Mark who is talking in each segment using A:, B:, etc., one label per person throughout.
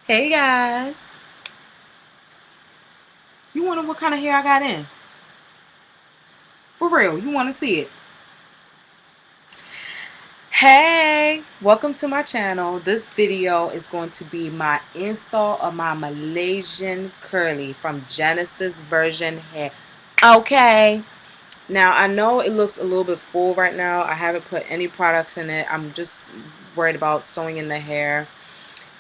A: Hey guys, you wonder what kind of hair I got in? For real, you want to see it? Hey, welcome to my channel. This video is going to be my install of my Malaysian curly from GenesisVirgin hair. Okay, now I know it looks a little bit full right now. I haven't put any products in it. I'm just worried about sewing in the hair,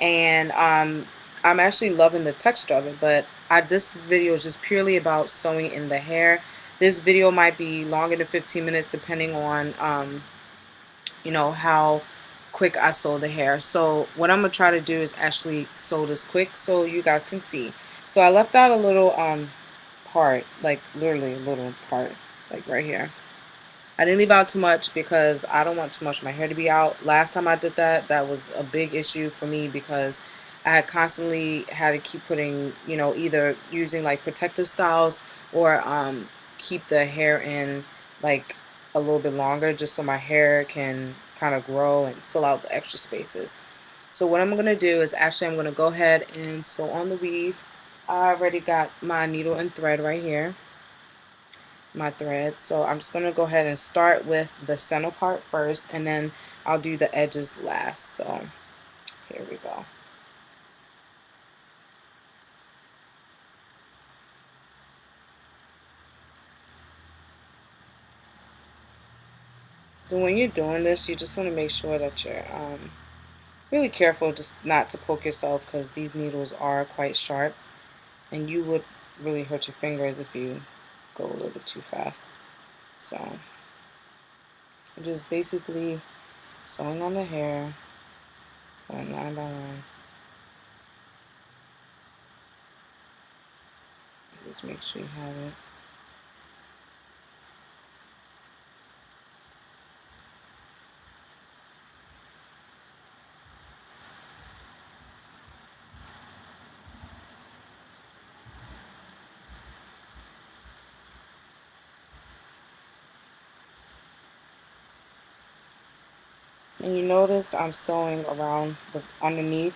A: and I'm actually loving the texture of it, but this video is just purely about sewing in the hair. This video might be longer than 15 minutes depending on how quick I sew the hair. So what I'm gonna try to do is actually sew this quick so you guys can see. So I left out a little part, like literally a little part, like right here. I didn't leave out too much because I don't want too much of my hair to be out. Last time I did that, that was a big issue for me because I had constantly had to keep putting, either using like protective styles or keep the hair in like a little bit longer just so my hair can kind of grow and fill out the extra spaces. So what I'm going to do is actually I'm going to go ahead and sew on the weave. I already got my needle and thread right here, my thread. So I'm just going to go ahead and start with the center part first, and then I'll do the edges last. So here we go. So when you're doing this, you just want to make sure that you're really careful just not to poke yourself, because these needles are quite sharp and you would really hurt your fingers if you go a little bit too fast. So I'm just basically sewing on the hair, going line by line. Just make sure you have it. And you notice I'm sewing around the underneath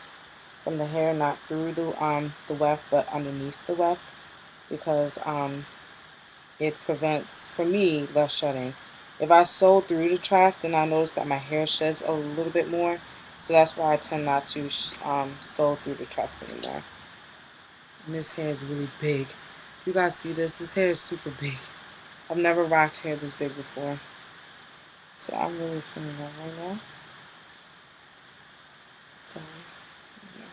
A: from the hair, not through the weft, but underneath the weft, because it prevents, for me, less shedding. If I sew through the track, then I notice that my hair sheds a little bit more, so that's why I tend not to sew through the tracks anymore. And this hair is really big. You guys see this? This hair is super big. I've never rocked hair this big before, so I'm really feeling that right now. So, yeah.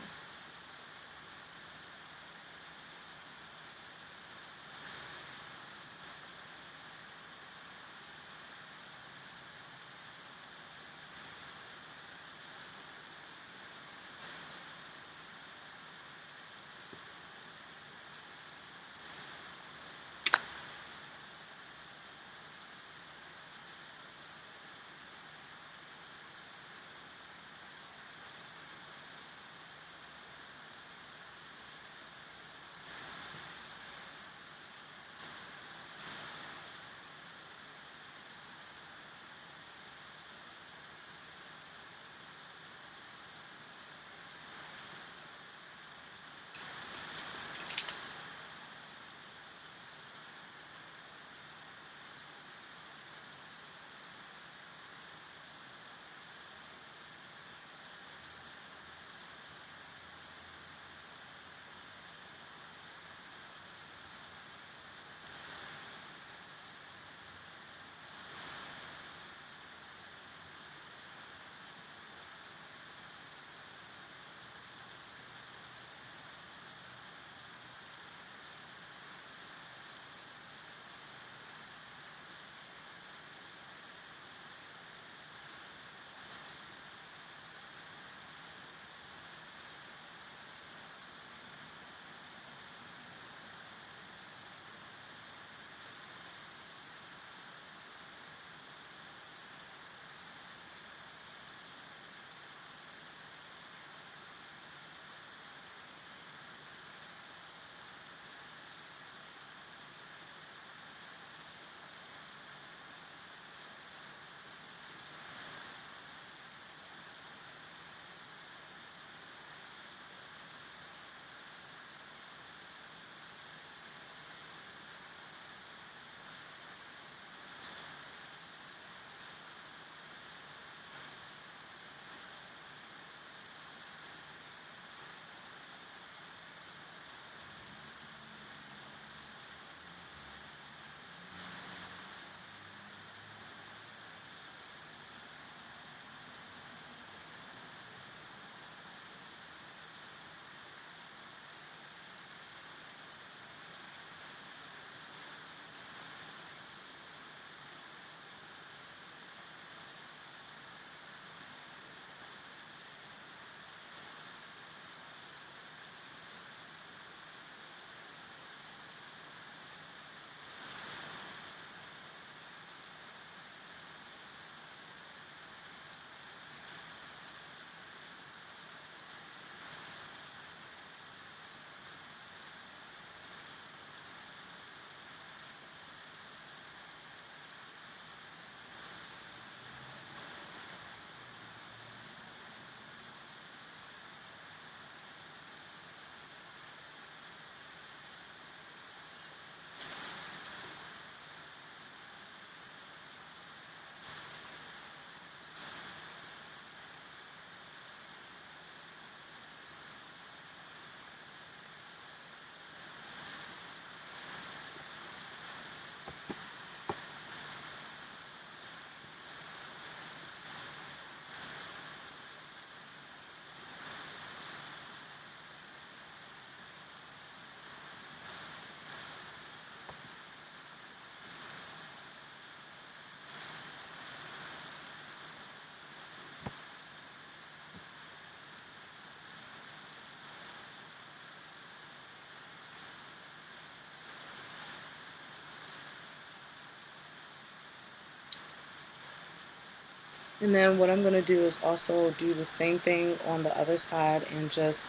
A: And then what I'm going to do is also do the same thing on the other side and just,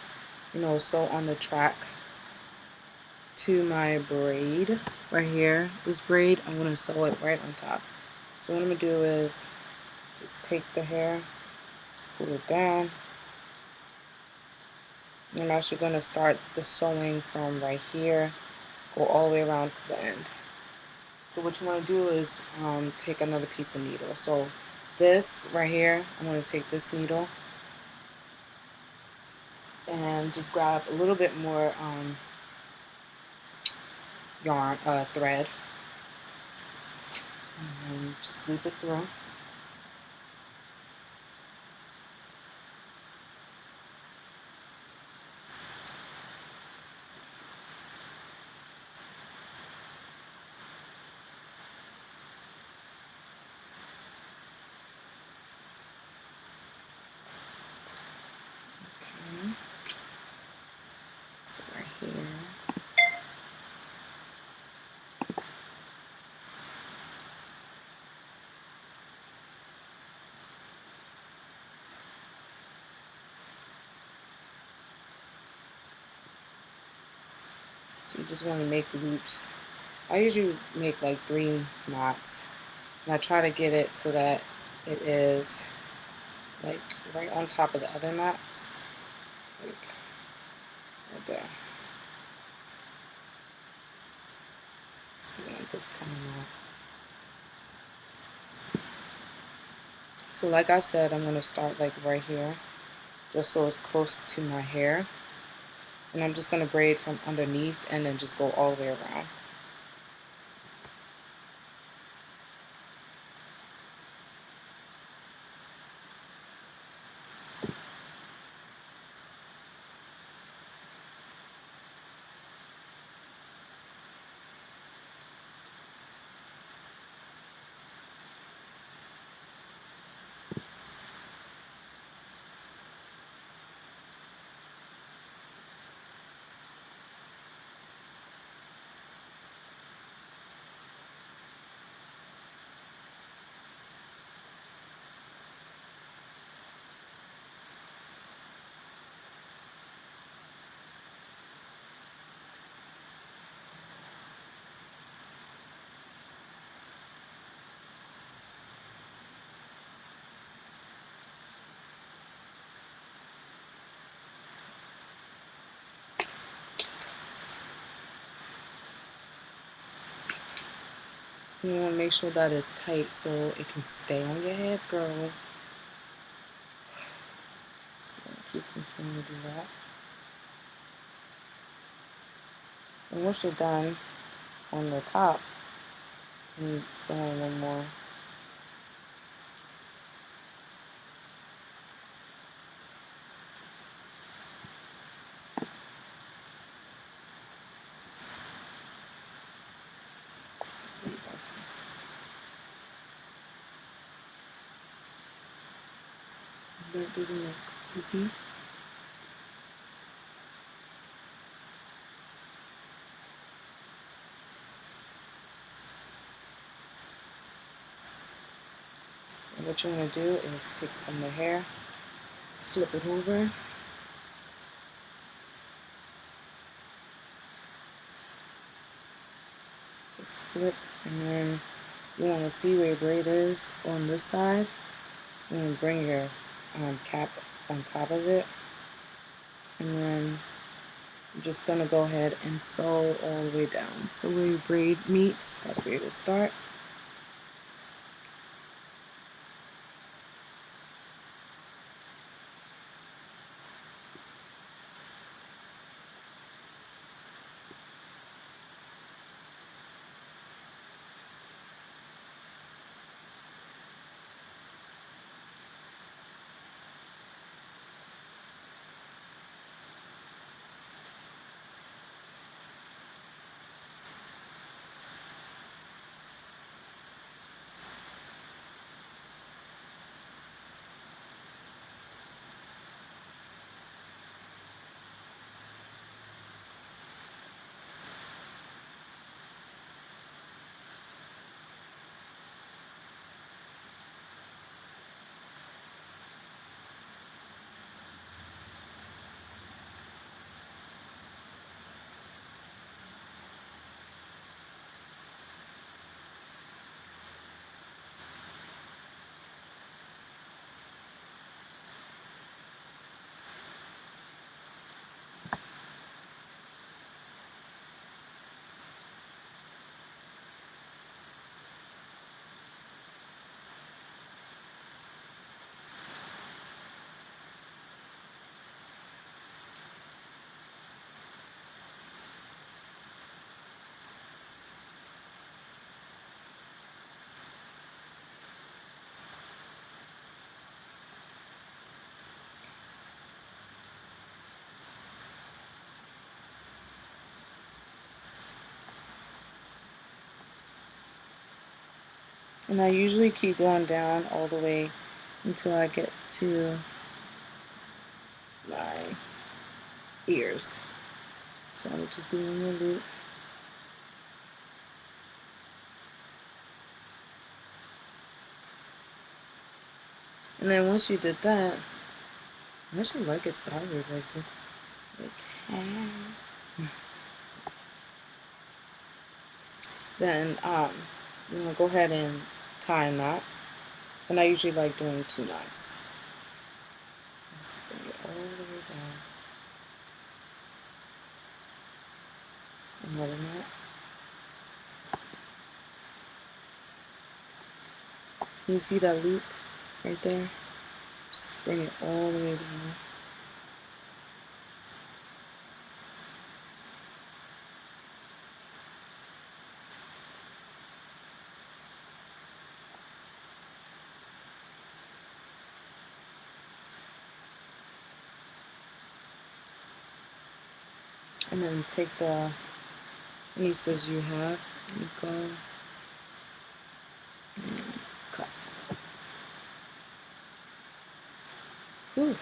A: sew on the track to my braid right here. This braid, I'm going to sew it right on top. So what I'm going to do is just take the hair, just pull it down. And I'm actually going to start the sewing from right here, go all the way around to the end. So what you want to do is take another piece of needle. So this right here, I'm going to take this needle and just grab a little bit more yarn, thread, and just loop it through. Okay. So right here. So you just want to make loops. I usually make like 3 knots, and I try to get it so that it is like right on top of the other knots, like right there. So you want this coming out. So like I said, I'm going to start like right here, just so it's close to my hair. And I'm just going to braid from underneath and then just go all the way around. You want to make sure that it's tight so it can stay on your head, girl. Keep continuing to do that. And once you're done on the top, you sew in one more. That doesn't look easy. And what you want to do is take some of the hair, flip it over, just flip, and then you want to see where your braid is on this side. You want to bring your cap on top of it, and then I'm just going to go ahead and sew all the way down. So where your braid meets, that's where you'll start. And I usually keep going down all the way until I get to my ears. So I'm just doing a loop. And then once you did that, I should like it sideways like this. Like, then I'm gonna go ahead and tie a knot. And I usually like doing 2 knots. Just bring it all the way down. Another knot. You see that loop right there? Just bring it all the way down. And then take the any scissors you have and go and cut. Ooh.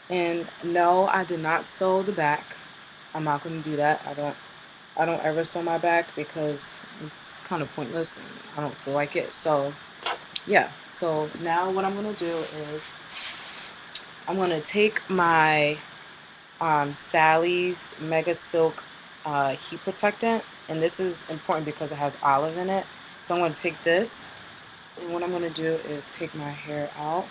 A: And no, I did not sew the back. I'm not going to do that. I don't ever sew my back because it's kind of pointless and I don't feel like it. So yeah. So now what I'm going to do is I'm going to take my Sally's Mega Silk heat protectant, and this is important because it has olive in it. So I'm going to take this, and what I'm going to do is take my hair out